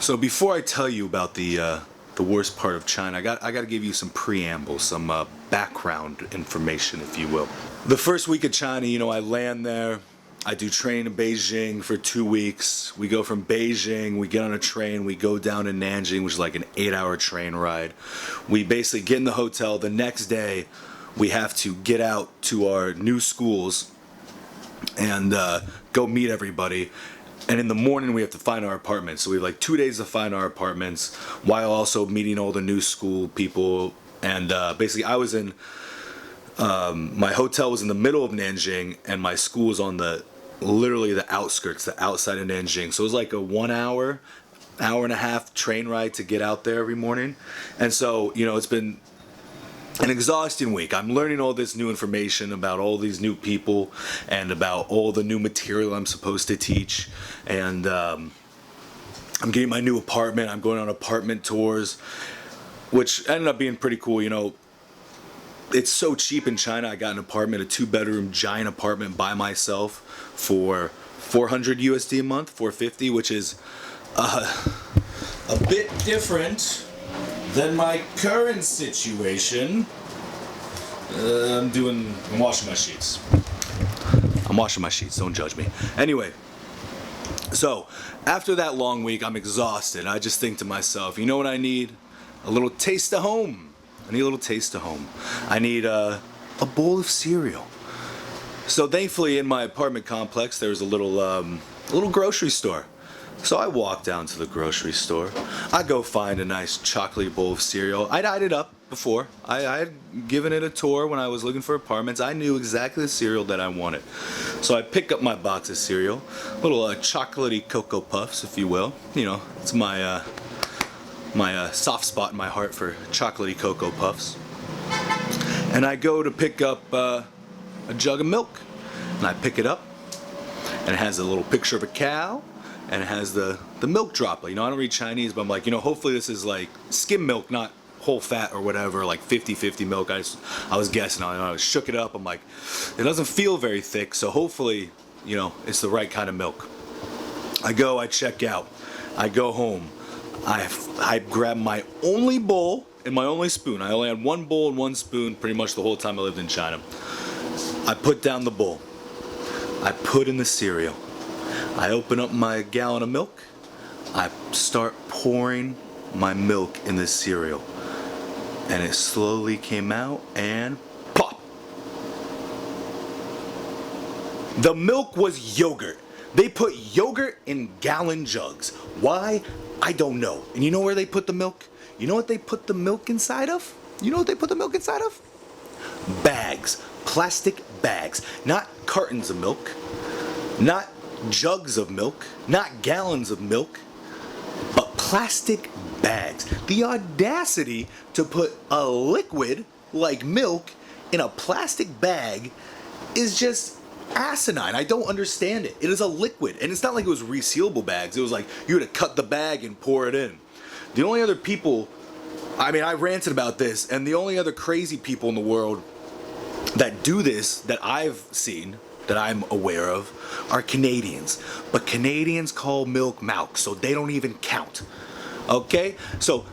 So before I tell you about the worst part of China, I got to give you some preamble, some background information, if you will. The first week of China, I land there. I do training in Beijing for 2 weeks. We go from Beijing, we get on a train, we go down to Nanjing, which is like an 8-hour train ride. We basically get in the hotel. The next day, we have to get out to our new schools and go meet everybody. And in the morning, we have to find our apartments. So we have like 2 days to find our apartments while also meeting all the new school people. And basically, I was in, my hotel was in the middle of Nanjing, and my school was on literally the outskirts, the outside of Nanjing. So it was like a 1 hour, hour and a half train ride to get out there every morning. And so, it's been an exhausting week. I'm learning all this new information about all these new people and about all the new material I'm supposed to teach. And I'm getting my new apartment. I'm going on apartment tours, which ended up being pretty cool. It's so cheap in China. I got an apartment, a 2-bedroom giant apartment by myself for 400 USD a month, 450, which is a bit different than my current situation. I'm washing my sheets. I'm washing my sheets, don't judge me. Anyway, so after that long week, I'm exhausted. I just think to myself, you know what I need? A little taste of home. I need a little taste of home. I need a bowl of cereal. So thankfully in my apartment complex there's a little grocery store. So I walk down to the grocery store. I go find a nice chocolatey bowl of cereal. I'd eyed it up before. I had given it a tour when I was looking for apartments. I knew exactly the cereal that I wanted. So I pick up my box of cereal. Little chocolatey Cocoa Puffs, if you will. It's my soft spot in my heart for chocolatey Cocoa Puffs. And I go to pick up a jug of milk. And I pick it up, and it has a little picture of a cow, and it has the milk droplet. I don't read Chinese, but I'm like, hopefully this is like skim milk, not whole fat or whatever, like 50-50 milk. I was guessing. I shook it up. I'm like, it doesn't feel very thick, so hopefully, it's the right kind of milk. I go, I check out. I go home. I grabbed my only bowl and my only spoon. I only had one bowl and one spoon pretty much the whole time I lived in China. I put down the bowl. I put in the cereal. I open up my gallon of milk. I start pouring my milk in the cereal. And it slowly came out and pop! The milk was yogurt. They put yogurt in gallon jugs. Why? I don't know. And you know where they put the milk? You know what they put the milk inside of? You know what they put the milk inside of? Bags. Plastic bags. Not cartons of milk. Not jugs of milk. Not gallons of milk. But plastic bags. The audacity to put a liquid like milk in a plastic bag is just asinine. I don't understand it. It is a liquid, and it's not like it was resealable bags. It was like you had to cut the bag and pour it in. The only other people, I ranted about this, and the only other crazy people in the world that do this that I've seen, that I'm aware of, are Canadians. But Canadians call milk milk, so they don't even count. Okay? So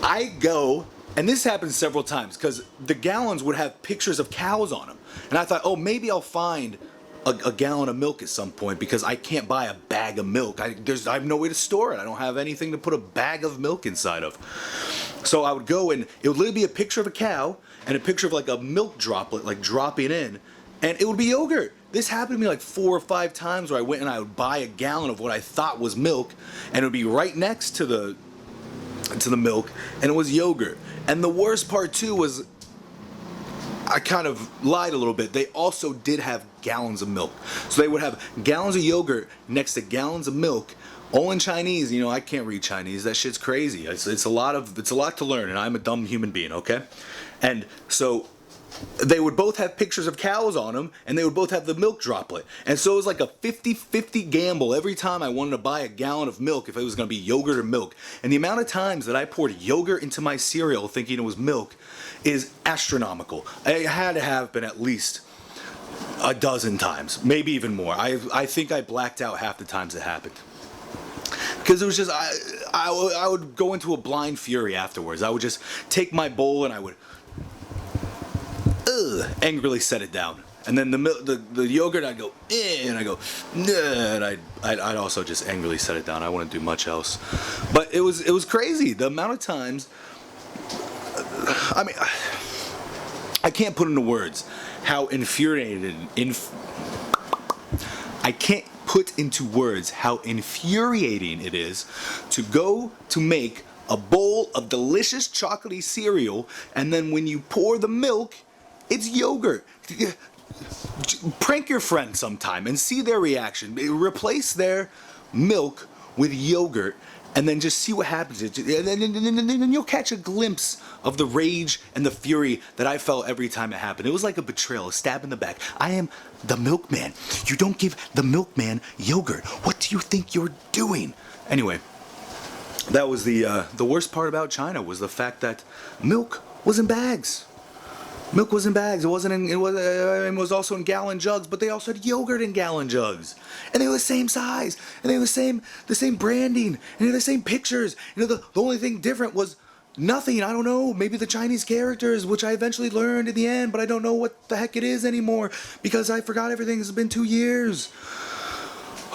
I go, and this happens several times, because the gallons would have pictures of cows on them. And I thought, oh, maybe I'll find a gallon of milk at some point, because I can't buy a bag of milk. I have no way to store it. I don't have anything to put a bag of milk inside of. So I would go, and it would literally be a picture of a cow and a picture of like a milk droplet, like dropping in, and it would be yogurt. This happened to me like 4 or 5 times where I went and I would buy a gallon of what I thought was milk, and it would be right next to the milk, and it was yogurt. And the worst part too was, I kind of lied a little bit. They also did have gallons of milk. So they would have gallons of yogurt next to gallons of milk, all in Chinese. I can't read Chinese. That shit's crazy. It's a lot to learn, and I'm a dumb human being, okay? And so they would both have pictures of cows on them, and they would both have the milk droplet. And so it was like a 50-50 gamble every time I wanted to buy a gallon of milk, if it was going to be yogurt or milk. And the amount of times that I poured yogurt into my cereal thinking it was milk is astronomical. It had to have been at least a dozen times, maybe even more. I think I blacked out half the times it happened. Because it was just, I would go into a blind fury afterwards. I would just take my bowl and I would angrily set it down. And then the yogurt, I'd go, and I go, nah, and I'd also just angrily set it down. I wouldn't do much else. But it was crazy. The amount of times, I mean, I can't put into words how I can't put into words how infuriating it is to go to make a bowl of delicious chocolatey cereal, and then when you pour the milk, it's yogurt. Prank your friend sometime and see their reaction. Replace their milk with yogurt and then just see what happens. And then you'll catch a glimpse of the rage and the fury that I felt every time it happened. It was like a betrayal, a stab in the back. I am the milkman. You don't give the milkman yogurt. What do you think you're doing? Anyway, that was the worst part about China, was the fact that milk was in bags. Milk was in bags. It was also in gallon jugs, but they also had yogurt in gallon jugs, and they were the same size, and they were the same branding, and they were the same pictures. You know, the only thing different was nothing. I don't know. Maybe the Chinese characters, which I eventually learned in the end, but I don't know what the heck it is anymore because I forgot everything. It's been 2 years.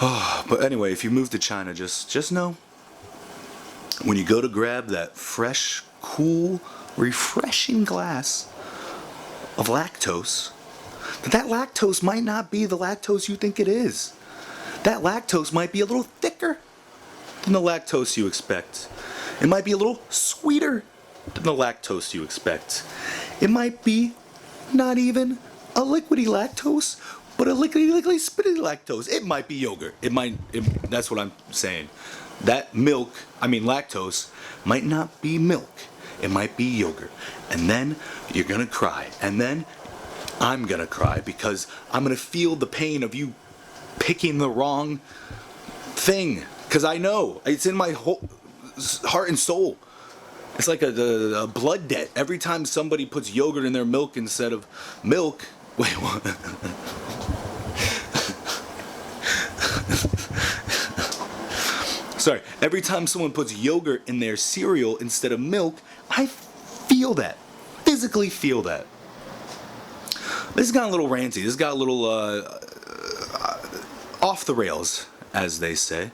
Oh, but anyway, if you move to China, just know when you go to grab that fresh, cool, refreshing glass of lactose, that lactose might not be the lactose you think it is. That lactose might be a little thicker than the lactose you expect. It might be a little sweeter than the lactose you expect. It might be not even a liquidy lactose, but a liquidy spitty lactose. It might be yogurt. That's what I'm saying. That lactose might not be milk. It might be yogurt. And then you're gonna cry. And then I'm gonna cry because I'm gonna feel the pain of you picking the wrong thing. Because I know it's in my whole heart and soul. It's like a blood debt. Every time somebody puts yogurt in their milk instead of milk. Wait, what? Sorry. Every time someone puts yogurt in their cereal instead of milk, I feel that. Physically feel that. This has got a little ranty. This has got a little off the rails, as they say.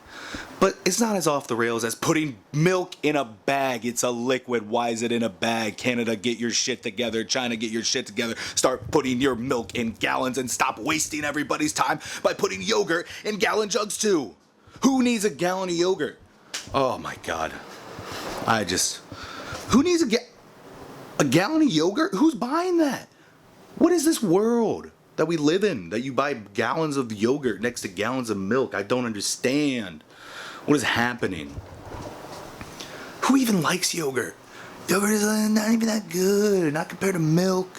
But it's not as off the rails as putting milk in a bag. It's a liquid. Why is it in a bag? Canada, get your shit together. China, get your shit together. Start putting your milk in gallons and stop wasting everybody's time by putting yogurt in gallon jugs too. Who needs a gallon of yogurt? Oh my God. Who needs a gallon of yogurt? Who's buying that? What is this world that we live in, that you buy gallons of yogurt next to gallons of milk? I don't understand. What is happening? Who even likes yogurt? Yogurt is not even that good, not compared to milk.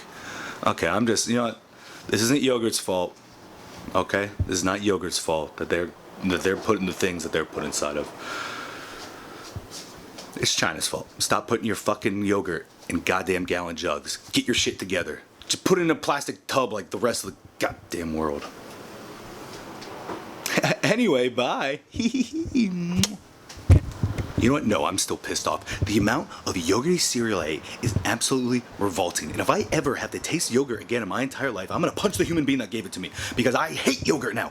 Okay, you know what? This isn't yogurt's fault. Okay? This is not yogurt's fault that they're putting the things that they're put inside of. It's China's fault. Stop putting your fucking yogurt in goddamn gallon jugs. Get your shit together. Just put it in a plastic tub like the rest of the goddamn world. Anyway, bye. You know what? No, I'm still pissed off. The amount of yogurty cereal I ate is absolutely revolting. And if I ever have to taste yogurt again in my entire life, I'm going to punch the human being that gave it to me. Because I hate yogurt now.